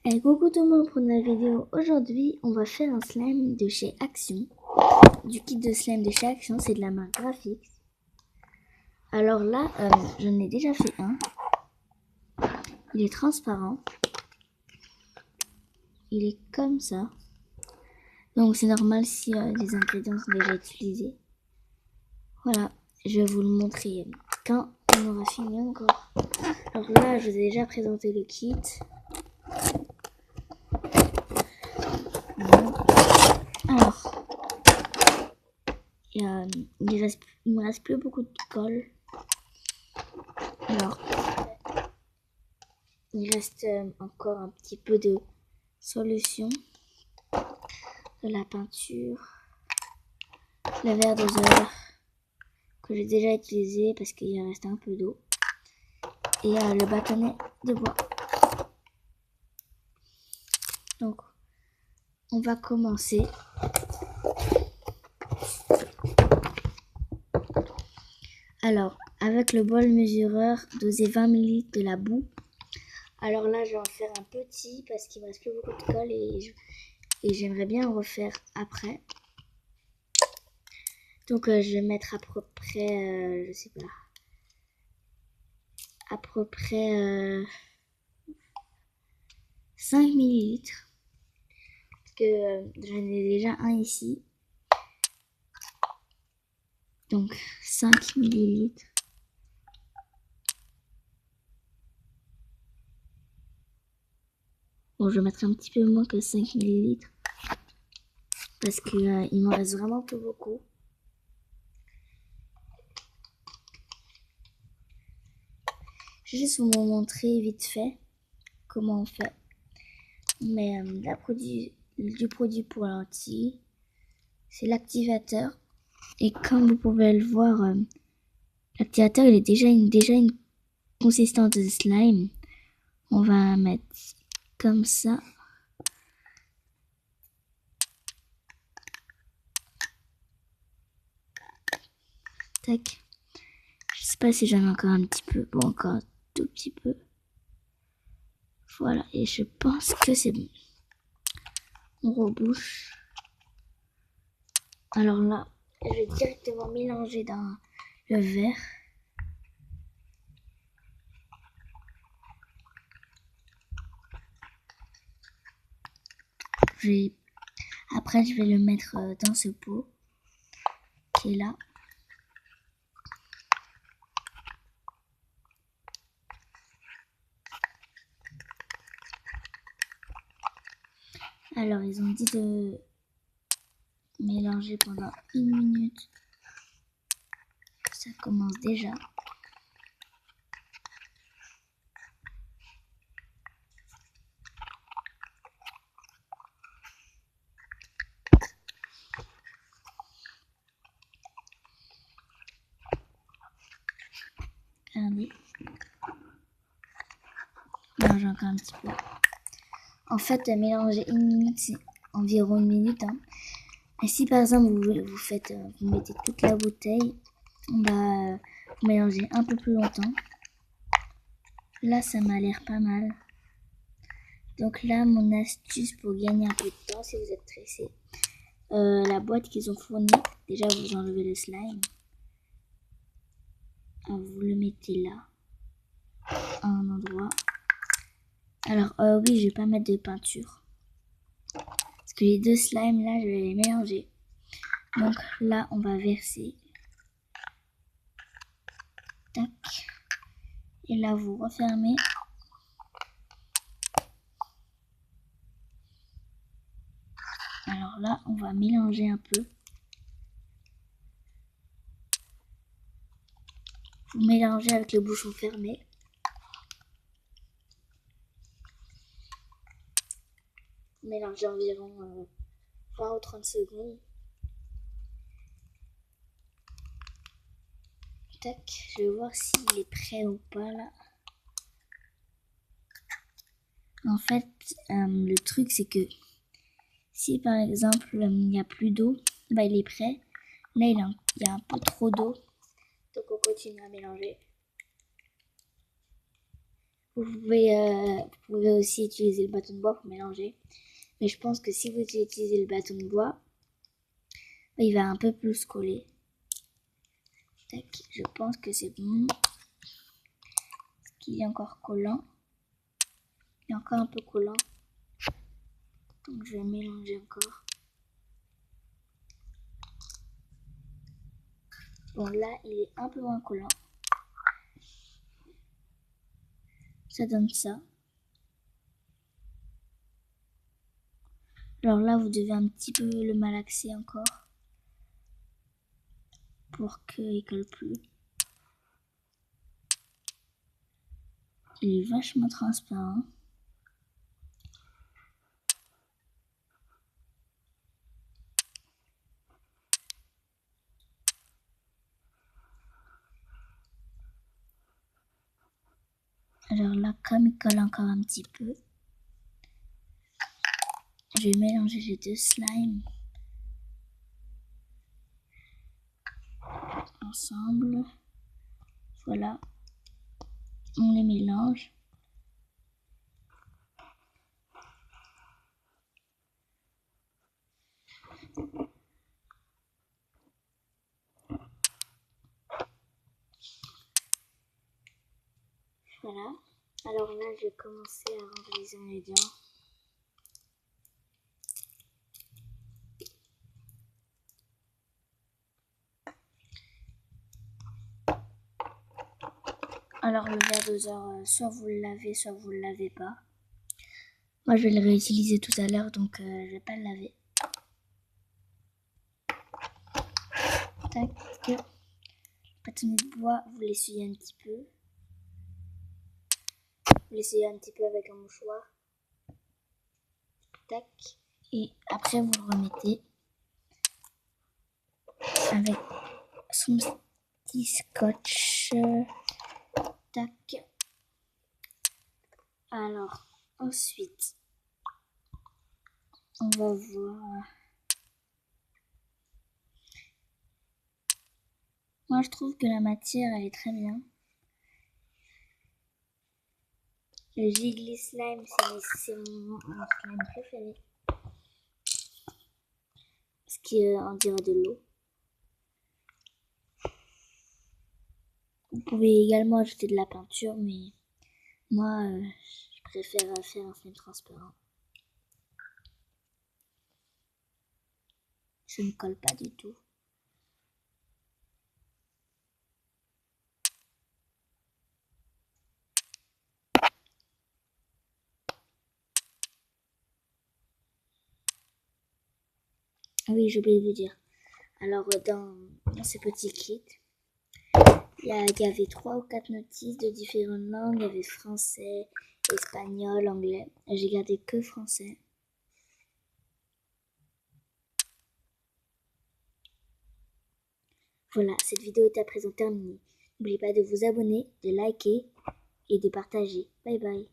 Hey, coucou tout le monde pour une nouvelle vidéo. Aujourd'hui, on va faire un slime de chez Action. Du kit de slime de chez Action, c'est de la marque Graphics. Alors là, j'en ai déjà fait un. Il est transparent. Il est comme ça. Donc c'est normal si les ingrédients sont déjà utilisés. Voilà, je vais vous le montrer quand on aura fini encore. Alors là, je vous ai déjà présenté le kit. Voilà. Alors, il me reste plus beaucoup de colle. Alors, il reste encore un petit peu de solution, de la peinture, le verre doseur que j'ai déjà utilisé parce qu'il reste un peu d'eau et le bâtonnet de bois. Donc, on va commencer. Alors, avec le bol mesureur, doser 20 ml de la boue. Alors là, je vais en faire un petit parce qu'il me reste plus beaucoup de colle et j'aimerais bien en refaire après. Donc, je vais mettre à peu près, je sais pas, à peu près 5 ml. Parce que j'en ai déjà un ici. Donc, 5 ml. Bon, je vais mettre un petit peu moins que 5 ml. Parce que il m'en reste vraiment pas beaucoup. Je vais juste vous montrer vite fait comment on fait. On met du produit pour la lentille. C'est l'activateur. Et comme vous pouvez le voir, l'activateur il est déjà une consistance de slime. On va mettre comme ça. Tac. Je sais pas si j'en ai encore un petit peu. Bon, encore un tout petit peu. Voilà, et je pense que c'est bon. On rebouche. Alors là, je vais directement mélanger dans le verre. Après, je vais le mettre dans ce pot qui est là. Alors, ils ont dit de mélanger pendant 1 minute. Ça commence déjà. Regardez. Mélanger encore un petit peu. En fait, mélanger 1 minute, c'est environ 1 minute. Hein. Et si par exemple vous mettez toute la bouteille, on va mélanger un peu plus longtemps. Là, ça m'a l'air pas mal. Donc là, mon astuce pour gagner un peu de temps, si vous êtes pressé, la boîte qu'ils ont fournie, déjà vous enlevez le slime. Vous le mettez là, à un endroit. Alors oui, je vais pas mettre de peinture. Parce que les deux slimes là, je vais les mélanger. Donc là, on va verser. Tac. Et là, vous refermez. Alors là, on va mélanger un peu. Vous mélangez avec le bouchon fermé. Mélangez environ 20 ou 30 secondes. Tac, je vais voir s'il est prêt ou pas là. En fait, le truc c'est que si par exemple il n'y a plus d'eau, bah il est prêt. Là il y a un peu trop d'eau, donc on continue à mélanger. Vous pouvez aussi utiliser le bâton de bois pour mélanger. Mais je pense que si vous utilisez le bâton de bois, il va un peu plus coller. Tac, je pense que c'est bon. Est-ce qu'il est encore collant? Il est encore un peu collant. Donc je vais mélanger encore. Bon là, il est un peu moins collant. Ça donne ça. Alors là, vous devez un petit peu le malaxer encore pour qu'il ne colle plus. Il est vachement transparent. Alors là, comme il colle encore un petit peu, je vais mélanger les deux slimes ensemble. Voilà, on les mélange. Voilà. Alors là, je vais commencer à ranger les ingrédients. Alors le verre doseur, soit vous le lavez, soit vous le lavez pas. Moi, je vais le réutiliser tout à l'heure, donc je vais pas le laver. Tac. Bâtonnet de bois, vous l'essuyez un petit peu. Vous l'essuyez un petit peu avec un mouchoir. Tac. Et après, vous le remettez avec son petit scotch. Tac. Alors, ensuite, on va voir. Moi, je trouve que la matière, elle est très bien. Le Jiggly Slime, c'est mon slime préféré. Parce qu'on dirait de l'eau. Vous pouvez également ajouter de la peinture, mais moi, je préfère faire un slime transparent. Ça ne colle pas du tout. Ah oui, j'ai oublié de vous dire. Alors, dans ce petit kit, il y avait 3 ou 4 notices de différentes langues. Il y avait français, espagnol, anglais. J'ai gardé que français. Voilà, cette vidéo est à présent terminée. N'oubliez pas de vous abonner, de liker et de partager. Bye bye.